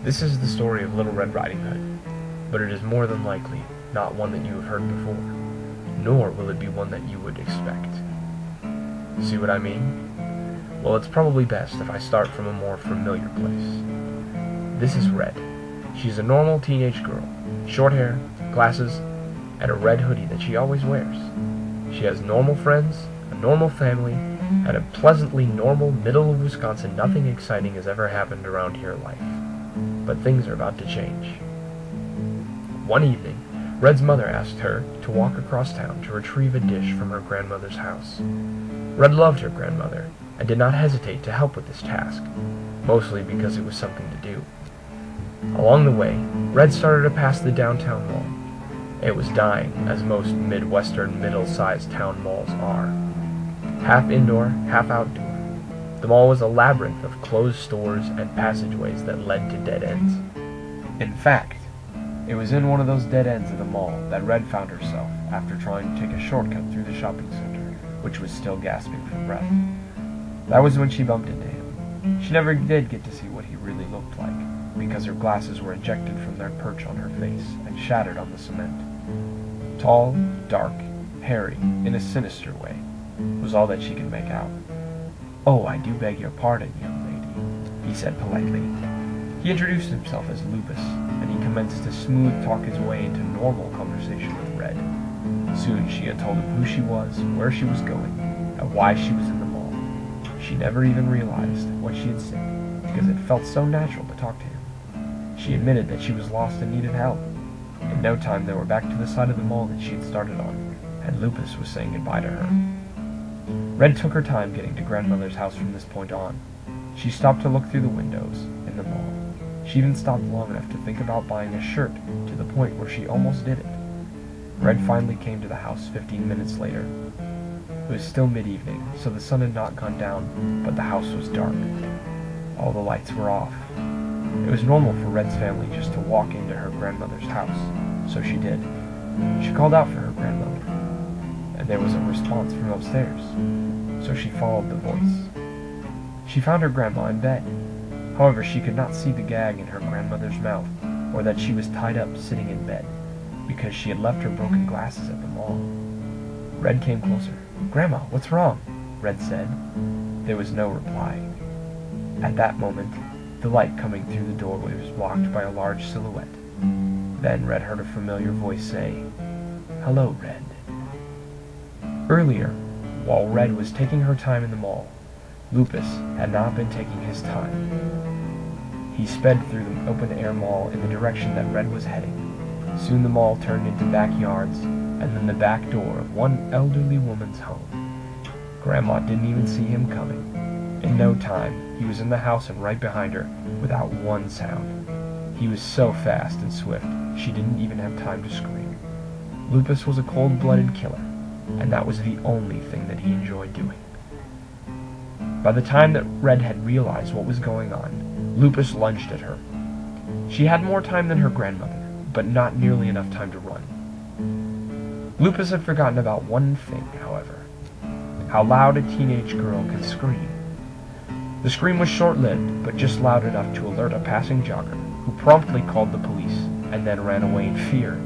This is the story of Little Red Riding Hood, but it is more than likely not one that you have heard before, nor will it be one that you would expect. See what I mean? Well, it's probably best if I start from a more familiar place. This is Red. She's a normal teenage girl, short hair, glasses, and a red hoodie that she always wears. She has normal friends, a normal family, and a pleasantly normal middle of Wisconsin nothing exciting has ever happened around here life. But things are about to change. One evening, Red's mother asked her to walk across town to retrieve a dish from her grandmother's house. Red loved her grandmother and did not hesitate to help with this task, mostly because it was something to do. Along the way, Red started to pass the downtown mall. It was dying, as most Midwestern middle-sized town malls are. Half indoor, half outdoor. The mall was a labyrinth of closed stores and passageways that led to dead ends. In fact, it was in one of those dead ends of the mall that Red found herself after trying to take a shortcut through the shopping center, which was still gasping for breath. That was when she bumped into him. She never did get to see what he really looked like, because her glasses were ejected from their perch on her face and shattered on the cement. Tall, dark, hairy, in a sinister way, was all that she could make out. "Oh, I do beg your pardon, young lady," he said politely. He introduced himself as Lupus, and he commenced to smooth talk his way into normal conversation with Red. Soon she had told him who she was, where she was going, and why she was in the mall. She never even realized what she had said, because it felt so natural to talk to him. She admitted that she was lost and needed help. In no time they were back to the side of the mall that she had started on, and Lupus was saying goodbye to her. Red took her time getting to grandmother's house from this point on. She stopped to look through the windows in the mall. She even stopped long enough to think about buying a shirt, to the point where she almost did it. Red finally came to the house 15 minutes later. It was still mid-evening, so the sun had not gone down, but the house was dark. All the lights were off. It was normal for Red's family just to walk into her grandmother's house, so she did. She called out for her grandmother, and there was a response from upstairs, so she followed the voice. She found her grandma in bed. However, she could not see the gag in her grandmother's mouth, or that she was tied up sitting in bed, because she had left her broken glasses at the mall. Red came closer. "Grandma, what's wrong?" Red said. There was no reply. At that moment, the light coming through the doorway was blocked by a large silhouette. Then Red heard a familiar voice say, "Hello, Red." Earlier, while Red was taking her time in the mall, Lupus had not been taking his time. He sped through the open-air mall in the direction that Red was heading. Soon the mall turned into backyards, and then the back door of one elderly woman's home. Grandma didn't even see him coming. In no time, he was in the house and right behind her, without one sound. He was so fast and swift, she didn't even have time to scream. Lupus was a cold-blooded killer, and that was the only thing that he enjoyed doing. By the time that Red had realized what was going on, Lupus lunged at her. She had more time than her grandmother, but not nearly enough time to run. Lupus had forgotten about one thing, however: how loud a teenage girl could scream. The scream was short-lived, but just loud enough to alert a passing jogger, who promptly called the police and then ran away in fear.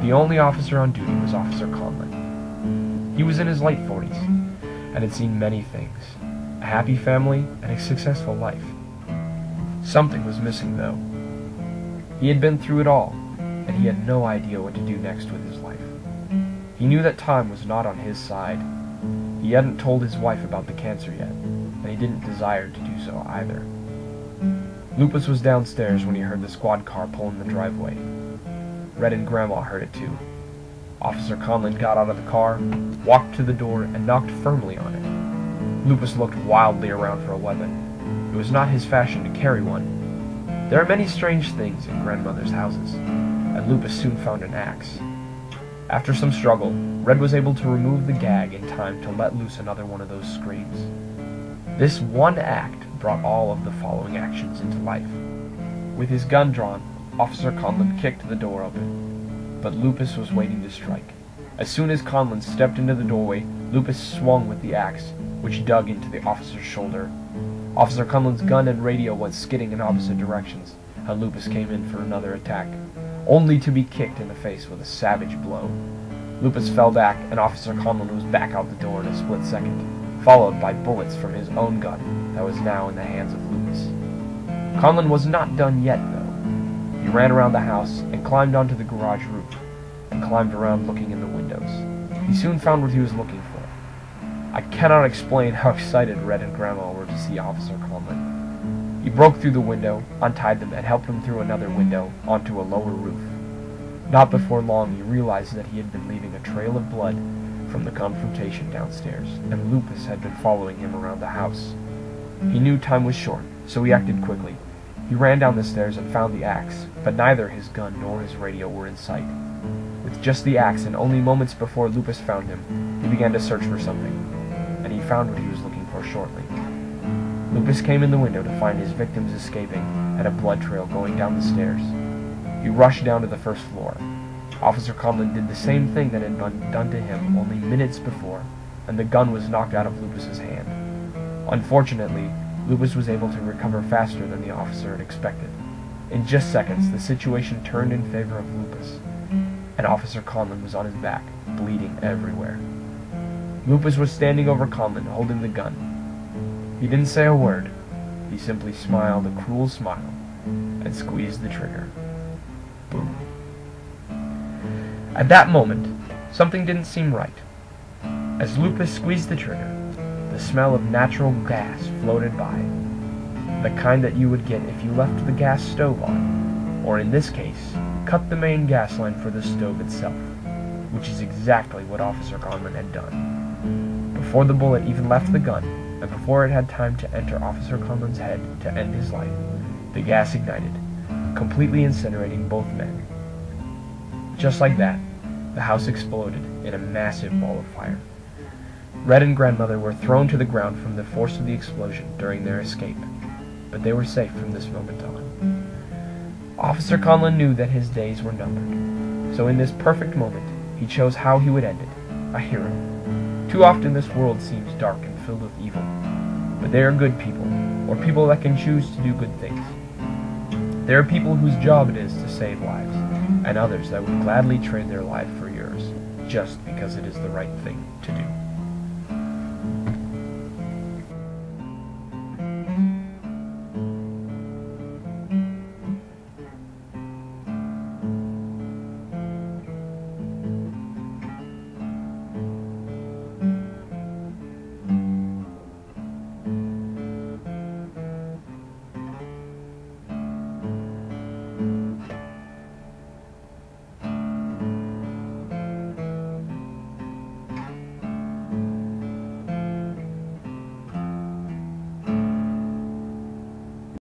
The only officer on duty was Officer Conlon. He was in his late 40s, and had seen many things: a happy family and a successful life. Something was missing, though. He had been through it all, and he had no idea what to do next with his life. He knew that time was not on his side. He hadn't told his wife about the cancer yet, and he didn't desire to do so either. Lupus was downstairs when he heard the squad car pull in the driveway. Red and Grandma heard it too. Officer Conlon got out of the car, walked to the door, and knocked firmly on it. Lupus looked wildly around for a weapon. It was not his fashion to carry one. There are many strange things in grandmothers' houses, and Lupus soon found an axe. After some struggle, Red was able to remove the gag in time to let loose another one of those screams. This one act brought all of the following actions into life. With his gun drawn, Officer Conlon kicked the door open, but Lupus was waiting to strike. As soon as Conlon stepped into the doorway, Lupus swung with the axe, which dug into the officer's shoulder. Officer Conlon's gun and radio went skidding in opposite directions, how Lupus came in for another attack, only to be kicked in the face with a savage blow. Lupus fell back, and Officer Conlon was back out the door in a split second, followed by bullets from his own gun that was now in the hands of Lupus. Conlon was not done yet, though. He ran around the house and climbed onto the garage roof, and climbed around looking in the windows. He soon found what he was looking for. I cannot explain how excited Red and Grandma were to see Officer Conlon. He broke through the window, untied them, and helped them through another window onto a lower roof. Not before long, he realized that he had been leaving a trail of blood from the confrontation downstairs, and Lupus had been following him around the house. He knew time was short, so he acted quickly. He ran down the stairs and found the axe, but neither his gun nor his radio were in sight. With just the axe, and only moments before Lupus found him, he began to search for something, and he found what he was looking for shortly. Lupus came in the window to find his victims escaping and a blood trail going down the stairs. He rushed down to the first floor. Officer Conlon did the same thing that had been done to him only minutes before, and the gun was knocked out of Lupus's hand. Unfortunately, Lupus was able to recover faster than the officer had expected. In just seconds, the situation turned in favor of Lupus, and Officer Conlon was on his back, bleeding everywhere. Lupus was standing over Conlon, holding the gun. He didn't say a word. He simply smiled a cruel smile and squeezed the trigger. Boom. At that moment, something didn't seem right. As Lupus squeezed the trigger, the smell of natural gas floated by, the kind that you would get if you left the gas stove on, or in this case, cut the main gas line for the stove itself, which is exactly what Officer Conlon had done. Before the bullet even left the gun, and before it had time to enter Officer Conlon's head to end his life, the gas ignited, completely incinerating both men. Just like that, the house exploded in a massive ball of fire. Red and Grandmother were thrown to the ground from the force of the explosion during their escape, but they were safe from this moment on. Officer Conlon knew that his days were numbered, so in this perfect moment, he chose how he would end it, a hero. Too often this world seems dark and filled with evil, but there are good people, or people that can choose to do good things. There are people whose job it is to save lives, and others that would gladly trade their life for yours, just because it is the right thing to do.